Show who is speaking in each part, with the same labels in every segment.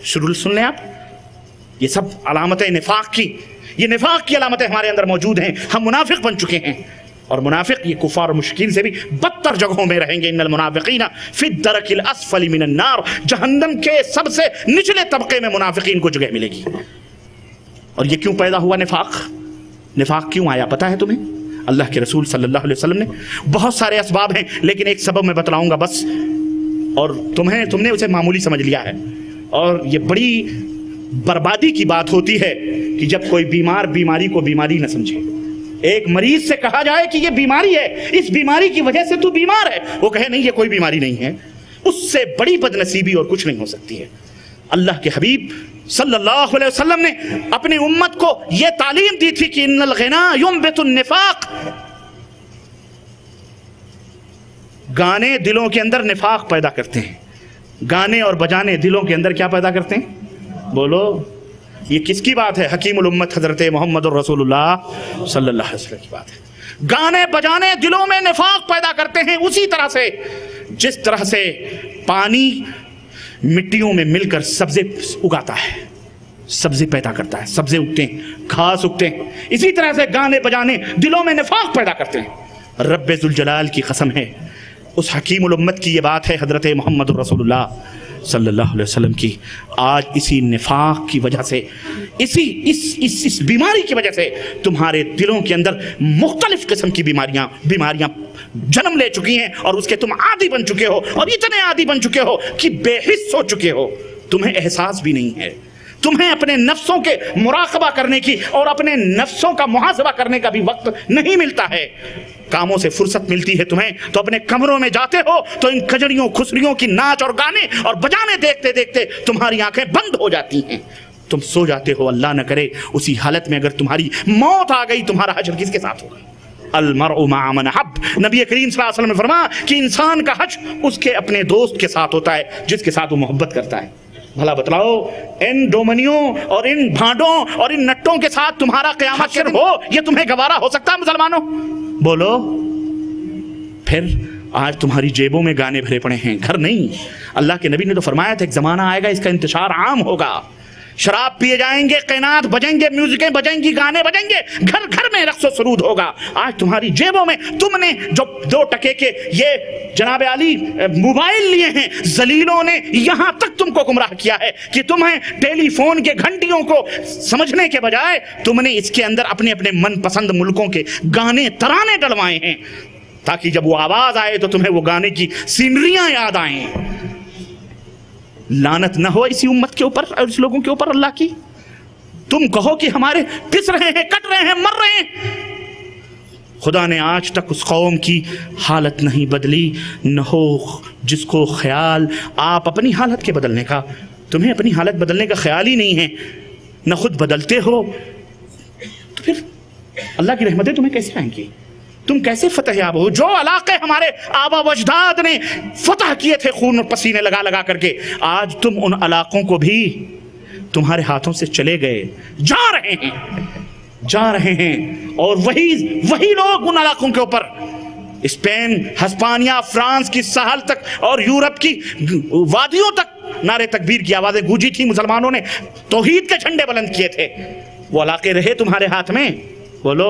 Speaker 1: शुरू सुन लें आप, ये सब अलामतें निफाक की, ये निफाक की अलामतें हमारे अंदर मौजूद हैं। हम मुनाफिक बन चुके हैं, और मुनाफिक ये कुफार और मुश्किल से भी बदतर जगहों में रहेंगे। इन्नल मुनाफिकीना फी दरकिल अस्फली मिनन नार, जहन्नम के सबसे निचले तबके में मुनाफिकीन को जगह मिलेगी। और ये क्यों पैदा हुआ निफाक? निफाक क्यों आया पता है तुम्हें? अल्लाह के रसूल सल्लल्लाहु अलैहि वसल्लम ने, बहुत सारे असबाब हैं लेकिन एक सबब मैं बतलाऊंगा बस, और तुमने उसे मामूली समझ लिया है। और ये बड़ी बर्बादी की बात होती है कि जब कोई बीमार बीमारी को बीमारी न समझे। एक मरीज से कहा जाए कि ये बीमारी है, इस बीमारी की वजह से तू बीमार है, वो कहे नहीं ये कोई बीमारी नहीं है, उससे बड़ी बदनसीबी और कुछ नहीं हो सकती है। अल्लाह के हबीब सल्लल्लाहु अलैहि वसल्लम ने अपनी उम्मत को यह तालीम दी थी कि इन्नल गिना युंबितुन निफाक, गाने दिलों के अंदर निफाक पैदा करते हैं। गाने और बजाने दिलों के अंदर क्या पैदा करते हैं? बोलो, ये किसकी बात है? हकीमुल उम्मत हजरत मोहम्मद रसूलुल्लाह सल्लल्लाहु अलैहि वसल्लम की बात है। गाने बजाने दिलों में निफाक पैदा करते हैं, उसी तरह से जिस तरह से पानी मिट्टियों में मिलकर सब्जे उगाता है, सब्जे पैदा करता है, सब्जे उगते हैं, घास उगते हैं, इसी तरह से गाने बजाने दिलों में निफाक पैदा करते हैं। रब्बे जुल जलाल की कसम है, उस हकीमुल उम्मत की ये बात है हजरत मोहम्मद रसूलुल्लाह सल्लल्लाहु अलैहि वसल्लम की। आज इसी निफाक की वजह से, इस बीमारी की वजह से तुम्हारे दिलों के अंदर मुख्तलिफ किस्म की बीमारियां जन्म ले चुकी हैं, और उसके तुम आदी बन चुके हो, और इतने आदी बन चुके हो कि बेहिस हो चुके हो, तुम्हें एहसास भी नहीं है। तुम्हें अपने नफ्सों के मुराकबा करने की और अपने नफ्सों का मुहासबा करने का भी वक्त नहीं मिलता है। कामों से फुर्सत मिलती है तुम्हें तो अपने कमरों में जाते हो तो इन कजड़ियों खुसरियों की नाच और गाने और बजाने देखते देखते तुम्हारी आंखें बंद हो जाती हैं, तुम सो जाते हो। अल्लाह न करे उसी हालत में अगर तुम्हारी मौत आ गई, तुम्हारा हश्र किसके साथ होगा? अल-मर्उ मअ मन हब, नबी करीम सल्लल्लाहु अलैहि वसल्लम ने फरमाया कि इंसान का हश्र उसके अपने दोस्त के साथ होता है जिसके साथ वो मोहब्बत करता है। भला बतलाओ, इन डोमनियों और इन भांडों और इन नट्टों के साथ तुम्हारा क़यामत के दिन हो, ये तुम्हें गवारा हो सकता है मुसलमानों? बोलो। फिर आज तुम्हारी जेबों में गाने भरे पड़े हैं, घर नहीं। अल्लाह के नबी ने तो फरमाया था एक जमाना आएगा इसका इंतशार आम होगा, शराब पिए जाएंगे, कैनात बजेंगे, म्यूजिकें बजेंगी, गाने बजेंगे, घर घर में रक्स व सरूद होगा। आज तुम्हारी जेबों में तुमने जो 2 टके के ये जनाब अली मोबाइल लिए हैं, जलीलों ने यहां तक तुमको गुमराह किया है कि तुम्हें टेलीफोन के घंटियों को समझने के बजाय तुमने इसके अंदर अपने अपने मनपसंद मुल्कों के गाने तराने डलवाए हैं, ताकि जब वो आवाज आए तो तुम्हें वो गाने की सीनरियां याद आए। लानत न हो इसी उम्मत के ऊपर और इस लोगों के ऊपर अल्लाह की। तुम कहो कि हमारे पिस रहे हैं, कट रहे हैं, मर रहे हैं। खुदा ने आज तक उस कौम की हालत नहीं बदली। न हो जिसको ख्याल आप अपनी हालत के बदलने का, तुम्हें अपनी हालत बदलने का ख्याल ही नहीं है, न खुद बदलते हो, तो फिर अल्लाह की रहमतें तुम्हें कैसे आएंगी? तुम कैसे फतह याब हो? जो इलाके हमारे आबा वजदाद ने फतह किए थे खून और पसीने लगा लगा करके, आज तुम उन इलाकों को भी तुम्हारे हाथों से चले गए, जा रहे हैं। और वही लोग उन इलाकों के ऊपर, स्पेन, हिस्पानिया, फ्रांस की साहल तक और यूरोप की वादियों तक नारे तकबीर की आवाजें गूंजी थी। मुसलमानों ने तौहीद के झंडे बुलंद किए थे, वो इलाके रहे तुम्हारे हाथ में। बोलो,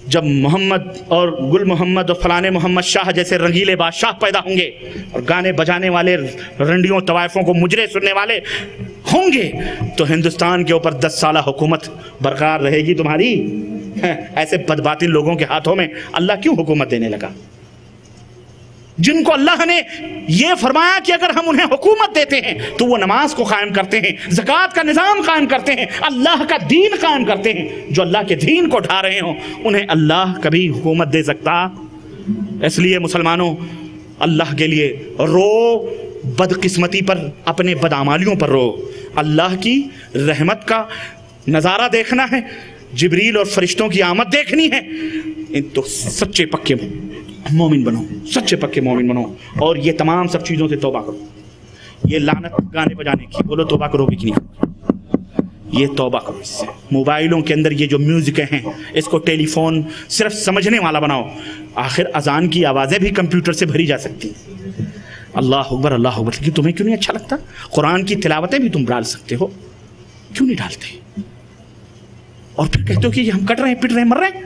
Speaker 1: जब मोहम्मद और गुल मोहम्मद और फलाने मोहम्मद शाह जैसे रंगीले बादशाह पैदा होंगे और गाने बजाने वाले रंडियों तवाइफों को मुजरे सुनने वाले होंगे, तो हिंदुस्तान के ऊपर 10 साल हुकूमत बरकरार रहेगी तुम्हारी? ऐसे बदबातिल लोगों के हाथों में अल्लाह क्यों हुकूमत देने लगा, जिनको अल्लाह ने यह फरमाया कि अगर हम उन्हें हुकूमत देते हैं तो वो नमाज को कायम करते हैं, ज़कात का निज़ाम कायम करते हैं, अल्लाह का दीन कायम करते हैं। जो अल्लाह के दीन को ढा रहे हो उन्हें अल्लाह कभी हुकूमत दे सकता? इसलिए मुसलमानों, अल्लाह के लिए रो, बदकिस्मती पर, अपने बदामालियों पर रो। अल्लाह की रहमत का नज़ारा देखना है, जिब्रील और फरिश्तों की आमद देखनी है, तो सच्चे पक्के मोमिन बनो, सच्चे पक्के मोमिन बनो, और ये तमाम सब चीज़ों से तौबा करो। ये लानत गाने बजाने की, बोलो तौबा करोगे कि नहीं? ये तौबा करो इससे। मोबाइलों के अंदर ये जो म्यूजिक हैं, इसको टेलीफोन सिर्फ समझने वाला बनाओ। आखिर अजान की आवाज़ें भी कंप्यूटर से भरी जा सकती हैं, अल्लाह अकबर अल्लाह अकबर। लेकिन तुम्हें क्यों नहीं अच्छा लगता? कुरान की तिलावतें भी तुम डाल सकते हो, क्यों नहीं डालते? और फिर कहते हो कि हम कट रहे हैं, पिट रहे हैं, मर रहे हैं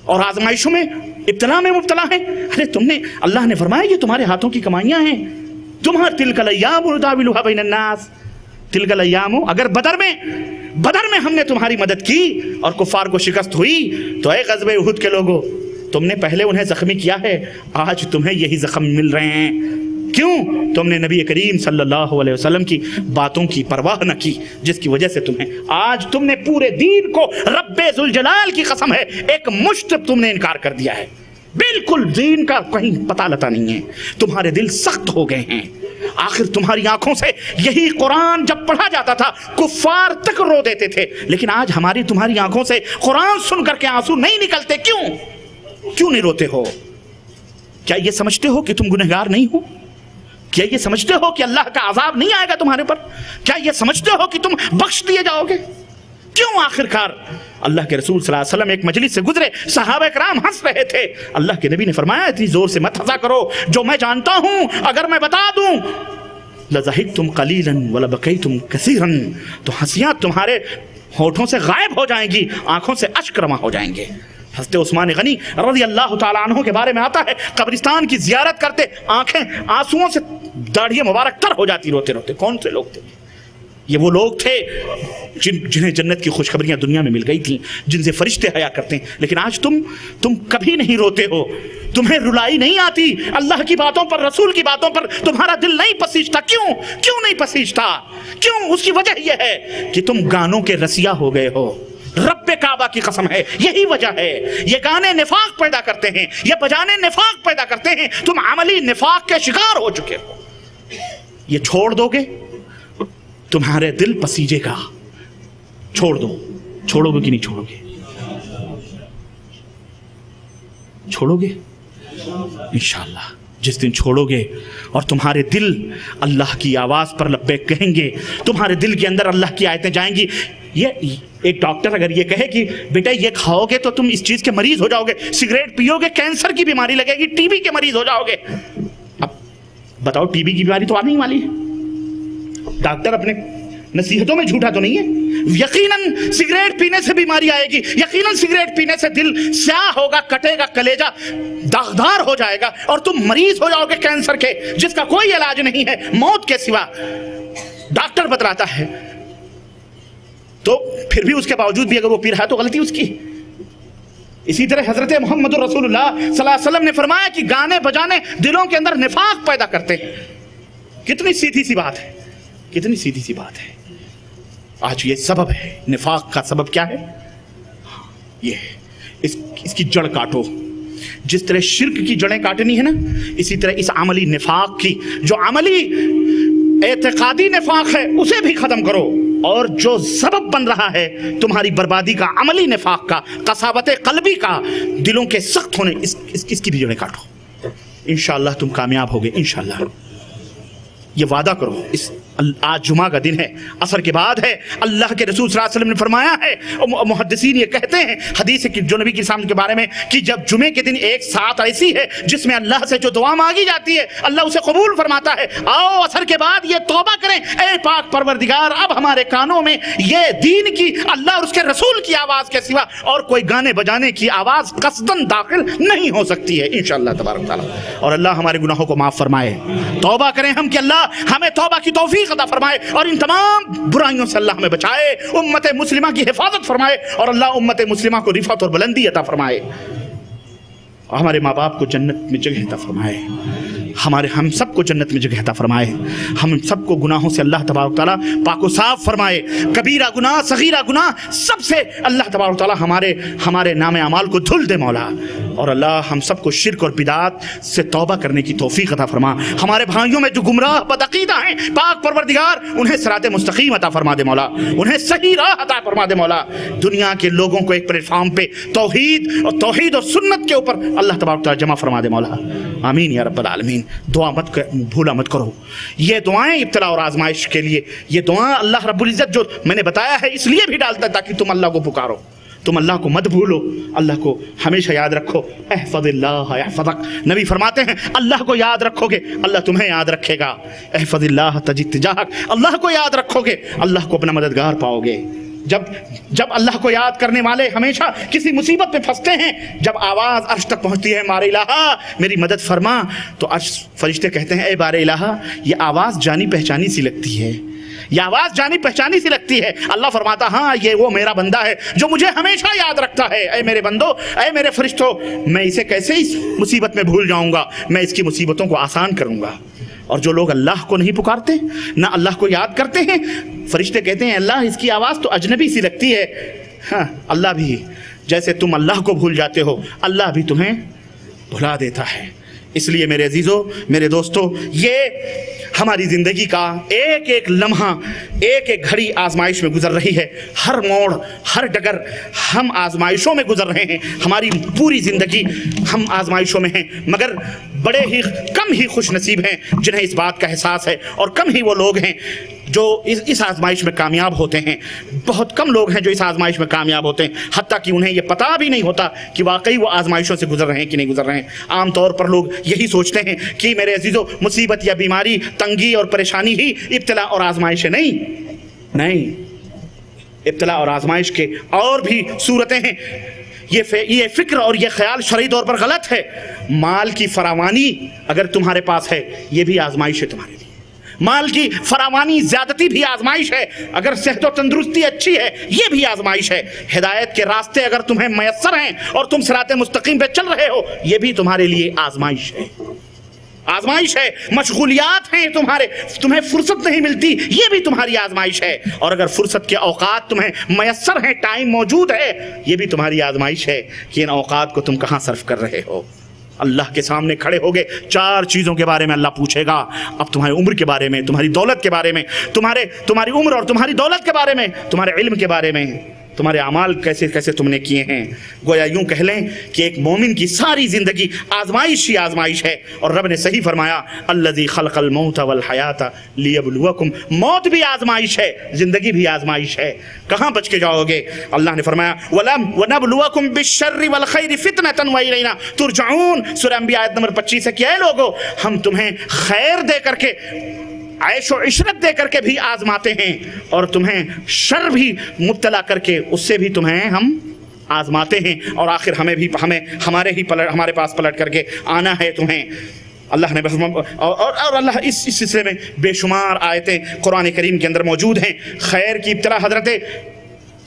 Speaker 1: और आजमाइशों में इब्तला में मुब्तला है। अरे तुमने, अल्लाह ने फरमाया ये तुम्हारे हाथों की कमाइयां हैं, तुम्हारे तिलकल अय्याम नुदाविलुहा बैनन नास, तिलकल अय्याम। अगर बदर में हमने तुम्हारी मदद की और कुफार को शिकस्त हुई तो ऐ ग़ज़वे उहुद के लोगों, तुमने पहले उन्हें जख्मी किया है, आज तुम्हें यही जख्म मिल रहे हैं। क्यों? तुमने नबी करीम सल्लल्लाहु अलैहि वसल्लम की बातों की परवाह न की, जिसकी वजह से आज तुमने पूरे दीन को, रब्बे ज़ुल जलाल की कसम है, एक मुश्त तुमने इनकार कर दिया है। बिल्कुल दीन का कहीं पता लता नहीं है, तुम्हारे दिल सख्त हो गए हैं। आखिर तुम्हारी आंखों से यही कुरान जब पढ़ा जाता था कुफ्फार तक रो देते थे, लेकिन आज तुम्हारी आंखों से कुरान सुन करके आंसू नहीं निकलते। क्यों नहीं रोते हो? क्या ये समझते हो कि तुम गुनहगार नहीं हो? क्या ये समझते हो कि अल्लाह का अजाब नहीं आएगा तुम्हारे पर? क्या ये समझते हो कि तुम बख्श दिए जाओगे? क्यों? आखिरकार अल्लाह के रसूल सल्लल्लाहु अलैहि वसल्लम एक मजलिस से गुजरे, सहाबा कराम हंस रहे थे। अल्लाह के नबी ने फरमाया इतनी जोर से मत हंसा करो, जो मैं जानता हूं अगर मैं बता दूं लज़हिकतुम कलीलन व लबकैतुम कसीरन, तो हंसियां तुम्हारे होठों से गायब हो जाएंगी, आंखों से अश्क रवा हो जाएंगे। हज़रत उस्मान गनी रज़ी अल्लाह ताला अन्हु के बारे में आता है, कब्रिस्तान की ज़ियारत करते आंखें आंसुओं से दाढ़ियाँ मुबारक तर हो जाती रोते रोते। कौन से लोग थे ये? वो लोग थे जिन्हें जन्नत की खुशखबरियां दुनिया में मिल गई थी, जिनसे फरिश्ते हया करते हैं। लेकिन आज तुम कभी नहीं रोते हो, तुम्हें रुलाई नहीं आती अल्लाह की बातों पर, रसूल की बातों पर तुम्हारा दिल नहीं पसीजता। क्यों नहीं पसीजता? क्यों? उसकी वजह यह है कि तुम गानों के रसिया हो गए हो। रब्बे काबा की कसम है, यही वजह है। ये गाने निफाक पैदा करते हैं, ये बजाने निफाक पैदा करते हैं। तुम अमली निफाक के शिकार हो चुके हो। ये छोड़ दोगे तुम्हारे दिल पसीजेगा। छोड़ दो। छोड़ोगे कि नहीं छोड़ोगे? छोड़ोगे इंशाअल्लाह। जिस दिन छोड़ोगे और तुम्हारे दिल अल्लाह की आवाज़ पर लब्बैक कहेंगे, तुम्हारे दिल के अंदर अल्लाह की आयतें जाएंगी। ये एक डॉक्टर अगर ये कहे कि बेटा ये खाओगे तो तुम इस चीज़ के मरीज हो जाओगे, सिगरेट पियोगे कैंसर की बीमारी लगेगी, टीबी के मरीज हो जाओगे। अब बताओ टीबी की बीमारी तो आने ही वाली है। डॉक्टर अपने नसीहतों में झूठा तो नहीं है। यकीनन सिगरेट पीने से बीमारी आएगी, यकीनन सिगरेट पीने से दिल स्याह होगा, कटेगा, कलेजा दागदार हो जाएगा और तुम मरीज हो जाओगे कैंसर के, जिसका कोई इलाज नहीं है मौत के सिवा। डॉक्टर बतलाता है, तो फिर भी उसके बावजूद भी अगर वो पी रहा है तो गलती उसकी। इसी तरह हजरत मोहम्मद रसूलुल्लाह सल्लल्लाहु अलैहि वसल्लम ने फरमाया कि गाने बजाने दिलों के अंदर निफाक पैदा करते हैं। कितनी सीधी सी बात है, कितनी सीधी सी बात है। आज ये सबब है, निफाक का सबब क्या है? ये इसकी जड़ काटो। जिस तरह शिर्क की जड़ें काटनी है ना, इसी तरह इस अमली निफाक की, जो अमली एतकादी निफाक है उसे भी खत्म करो, और जो सबब बन रहा है तुम्हारी बर्बादी का, अमली निफाक का, कसावत कल्बी का, दिलों के सख्त होने, इसकी भी जड़ें काटो। इंशाअल्लाह तुम कामयाब होगे, इंशाअल्लाह। ये वादा करो। आज जुमा का दिन है, असर के बाद है। अल्लाह के रसूल सल्लल्लाहु अलैहि वसल्लम ने फरमाया है, और मुहद्दिसीन ये कहते हैं हदीस की जो नबी के सामने के बारे में, कि जब जुमे के दिन एक साथ ऐसी है जिसमें अल्लाह से जो दुआ मांगी जाती है अल्लाह उसे कबूल फरमाता है। आओ असर के बाद ये तौबा करें, ए पाक परवरदिगार अब हमारे कानों में ये दीन की, अल्लाह और उसके रसूल की आवाज़ के सिवा और कोई गाने बजाने की आवाज़ कसदन दाखिल नहीं हो सकती है इंशाअल्लाह तबारक तआला। और अल्लाह हमारे गुनाहों को माफ़ फरमाए। तौबा करें हम कि अल्लाह हमें तौबा की तौफीक अता फरमाए और इन तमाम बुराइयों से अल्लाह हमें बचाए, उम्मत मुस्लिमा की हिफाजत फरमाए और अल्लाह उम्मत मुस्लिमा को रिफत और बुलंदी अता फरमाए। हमारे माँ बाप को जन्नत में जगह अता फरमाए, हम सबको जन्नत में जगह अता फरमाए। हम सबको गुनाहों से अल्लाह तबारक तआला पाको साफ फरमाए। कबीरा गुनाह, सगीरा गुनाह सबसे अल्लाह तबारक तआला हमारे नाम अमाल को धुल दे मौला। और अल्लाह हम सबको शिर्क और बिदात से तौबा करने की तौफीक अता फरमा। हमारे भाइयों में जो गुमराह बदअकीदा हैं पाक परवरदिगार उन्हें सिराते मुस्तकीम अता फरमा दे मौला, उन्हें सही राह अता फरमा दे मौला। दुनिया के लोगों को एक प्लेटफॉर्म पे तौहीद और सुन्नत के ऊपर अल्लाह तबारक तआला जमा फरमा दे मौला। आमीन या रब्बल आलमीन। दुआ भूला मत करो। ये दुआएं इब्तिला और आजमाइश के लिए, ये दुआ अल्लाह रब्बुल इज़्ज़त जो मैंने बताया है इसलिए भी डालता है ताकि तुम अल्लाह को पुकारो, तुम अल्लाह को मत भूलो, अल्लाह को हमेशा याद रखो। अहफ़ज़िल्लाह यहफ़ज़क, नबी फरमाते हैं अल्लाह को याद रखोगे अल्लाह तुम्हें याद रखेगा। अहफ़ज़िल्लाह तजिद तिजाहक, अल्लाह को याद रखोगे अल्लाह को अपना मददगार पाओगे। जब अल्लाह को याद करने वाले हमेशा किसी मुसीबत में फंसते हैं, जब आवाज़ अर्श तक पहुँचती है मारे इलाहा मेरी मदद फरमा, तो अर्श फरिश्ते कहते हैं ए बारे इलाहा ये आवाज़ जानी पहचानी सी लगती है, ये आवाज़ जानी पहचानी सी लगती है। अल्लाह फरमाता हाँ ये वो मेरा बंदा है जो मुझे हमेशा याद रखता है। ऐ मेरे बंदो, ऐ मेरे फरिश्तों, मैं इसे कैसे इस मुसीबत में भूल जाऊँगा, मैं इसकी मुसीबतों को आसान करूँगा। और जो लोग अल्लाह को नहीं पुकारते, ना अल्लाह को याद करते हैं, फरिश्ते कहते हैं अल्लाह इसकी आवाज़ तो अजनबी सी लगती है। हाँ, अल्लाह भी जैसे तुम अल्लाह को भूल जाते हो अल्लाह भी तुम्हें भुला देता है। इसलिए मेरे अजीज़ों, मेरे दोस्तों, ये हमारी ज़िंदगी का एक एक लम्हा, एक एक घड़ी आजमाइश में गुजर रही है। हर मोड़, हर डगर हम आजमाइशों में गुजर रहे हैं। हमारी पूरी ज़िंदगी हम आजमाइशों में हैं, मगर बड़े ही कम ही खुश नसीब हैं जिन्हें इस बात का एहसास है, और कम ही वो लोग हैं जो इस आजमाइश में कामयाब होते हैं। बहुत कम लोग हैं जो इस आजमाइश में कामयाब होते हैं, हत्ता कि उन्हें ये पता भी नहीं होता कि वाकई वो आजमाइशों से गुजर रहे हैं कि नहीं गुजर रहे हैं। आम तौर पर लोग यही सोचते हैं कि मेरे अजीज़ों मुसीबत या बीमारी, तंगी और परेशानी ही इब्तिला और आजमाइश है। नहीं, इब्तिला और आजमाइश के और भी सूरतें हैं। ये फिक्र और ये ख्याल शरई तौर पर गलत है। माल की फरावानी अगर तुम्हारे पास है ये भी आजमाइश है तुम्हारे लिए। माल की फरावानी, ज्यादती भी आजमाइश है। अगर सेहत और तंदुरुस्ती अच्छी है ये भी आजमाइश है। हिदायत के रास्ते अगर तुम्हें मयस्सर हैं और तुम सिराते मुस्तकीम पे चल रहे हो ये भी तुम्हारे लिए आजमाइश है। आजमाइश है। मशगूलियात हैं तुम्हारे, तुम्हें फुर्सत नहीं मिलती ये भी तुम्हारी आजमाइश है। और अगर फुर्सत के औकात तुम्हें मयस्सर हैं, टाइम मौजूद है, ये भी तुम्हारी आजमाइश है कि इन औकात को तुम कहाँ सर्फ कर रहे हो। अल्लाह के सामने खड़े होगे, 4 चीज़ों के बारे में अल्लाह पूछेगा। अब तुम्हारी उम्र के बारे में, तुम्हारी दौलत के बारे में, तुम्हारी उम्र और तुम्हारी दौलत के बारे में, तुम्हारे इल्म के बारे में, तुम्हारे अमाल कैसे कैसे तुमने किए हैं। गोया यूं कह लें कि एक मोमिन की सारी ज़िंदगी आजमाइश ही आजमाइश है। और रब ने सही फरमाया अल्लज़ी खलक़ल मौत वल हयाता लियब्लुवकुम, मौत भी आजमाइश है, ज़िंदगी भी आजमाइश है। कहाँ बच के जाओगे। अल्लाह ने फरमाया वनब्लुवकुम बिश्शर्रि वल खैरि फितनतन व इलैना तुरजऊन, सूरह अंबिया आयत नंबर 25 है कि ऐ लोगो हम तुम्हें खैर दे करके, ऐशो इशरत दे करके भी आजमाते हैं और तुम्हें शर भी मुब्तला करके उससे भी तुम्हें हम आजमाते हैं, और आखिर हमारे पास पलट करके आना है तुम्हें। अल्लाह ने और अल्लाह इस सिलसिले में बेशुमार आयतें कुरान करीम के अंदर मौजूद हैं। खैर की इब्तिला हज़रत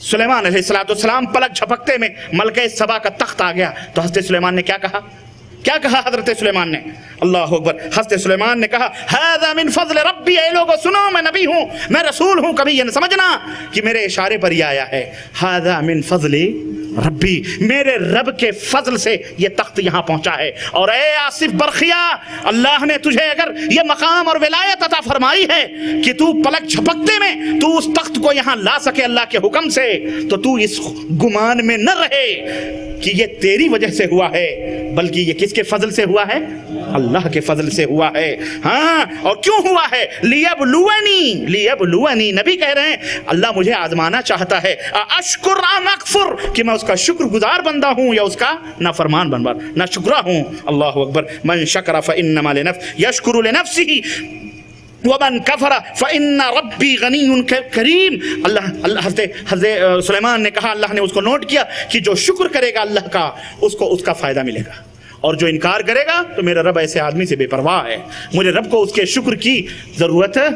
Speaker 1: सुलेमान अलैहिस्सलाम पलक झपकते में मलके सबा का तख्त आ गया तो हज़रत सुलेमान ने क्या कहा हज़रत सुलेमान ने, अल्लाह अकबर, हज़रत सुलेमान ने कहा हाज़ा मिन फ़ज़्ल रब्बी, ऐ लोगो सुनो मैं नबी हूँ, मैं रसूल हूँ, कभी ये न समझना कि मेरे इशारे पर ही आया है। हाज़ा मिन फ़ज़्ल रब्बी, मेरे रब के फजल से ये तख्त यहाँ पहुँचा है। और ए आसिफ बरखिया, अल्लाह ने तुझे अगर ये मकाम और विलायत अता फरमाई है कि तू पलक झपकते में तू उस तख्त को यहाँ ला सके अल्लाह के हुक्म से, तो तू इस गुमान में न रहे कि ये तेरी वजह से हुआ है, बल्कि ये किसके फजल से हुआ है, अल्लाह के फजल से हुआ है। हाँ, और क्यों हुआ है, लियब्लुवनी, नबी कह रहे हैं अल्लाह मुझे आजमाना चाहता है। अशकुर अम अकफुर, कि मैं उसका शुक्रगुजार बंदा हूँ या उसका नाफरमान बंदा, ना शुक्रा हूँ। अल्लाह अकबर, मन शकरा फइन्नमा लिनफ्सिही यशकुरु लिनफ्सिही वमन कफरा फ़इन्ना रब्बी गनीयुन करीम। अल्लाह हज़रत सुलेमान ने कहा, अल्लाह ने उसको नोट किया कि जो शुक्र करेगा अल्लाह का उसको उसका फ़ायदा मिलेगा, और जो इनकार करेगा तो मेरा रब ऐसे आदमी से बेपरवाह है, मुझे रब को उसके शुक्र की ज़रूरत है।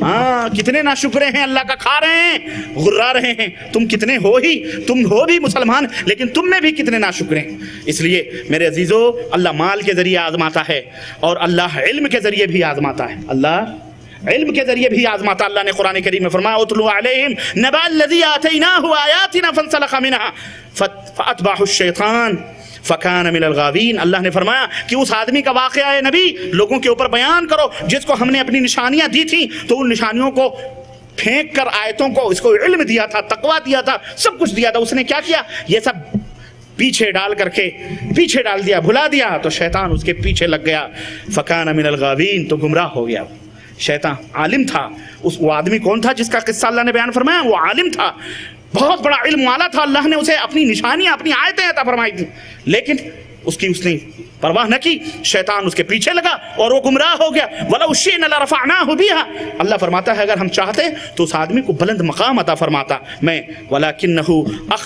Speaker 1: हाँ, कितने ना शुक्रे हैं अल्लाह का, खा रहे हैं, गुर्रा रहे हैं। तुम हो भी मुसलमान, लेकिन तुम में भी कितने ना शुक्रे हैं। इसलिए मेरे अजीज़ों, अल्लाह माल के ज़रिए आजमाता है और अल्लाह इल्म के ज़रिए भी आजमाता है। अल्लाह इल्म के ज़रिए भी आजमाता। अल्लाह ने कुरान करीम में फरमाया उतलू अलैहिम नबअल्लज़ी आतैनाहु आयातिना फंसलख़ मिनहा फ़अतबअहु शैतान फ़कान मिनल गावीन। अल्लाह ने फरमाया कि उस आदमी का वाक़या है नबी, लोगों के ऊपर बयान करो जिसको हमने अपनी निशानियाँ दी थी, तो उन निशानियों को फेंक कर आयतों को, इसको इल्म दिया था, तकवा दिया था, सब कुछ दिया था, उसने क्या किया, ये सब पीछे डाल दिया, भुला दिया, तो शैतान उसके पीछे लग गया। फ़कान मिनल गावीन, तो गुमराह हो गया। शैतान आलिम था, वो आदमी कौन था जिसका किस्सा अल्लाह ने बयान फरमाया, वो आलिम था, بہت بڑا علم والا تھا، اللہ نے اسے اپنی نشانیاں، اپنی آیتیں عطا فرمائی تھیں، لیکن اس نے پرواہ نہ کی، شیطان اس کے پیچھے لگا اور وہ گمراہ ہو گیا۔ وَلَوْ شِئْنَا لَرَفَعْنَاهُ بِهَا، اللہ فرماتا ہے اگر ہم چاہتے تو اس آدمی کو بلند مقام عطا فرماتا میں، وَلَكِنَّهُ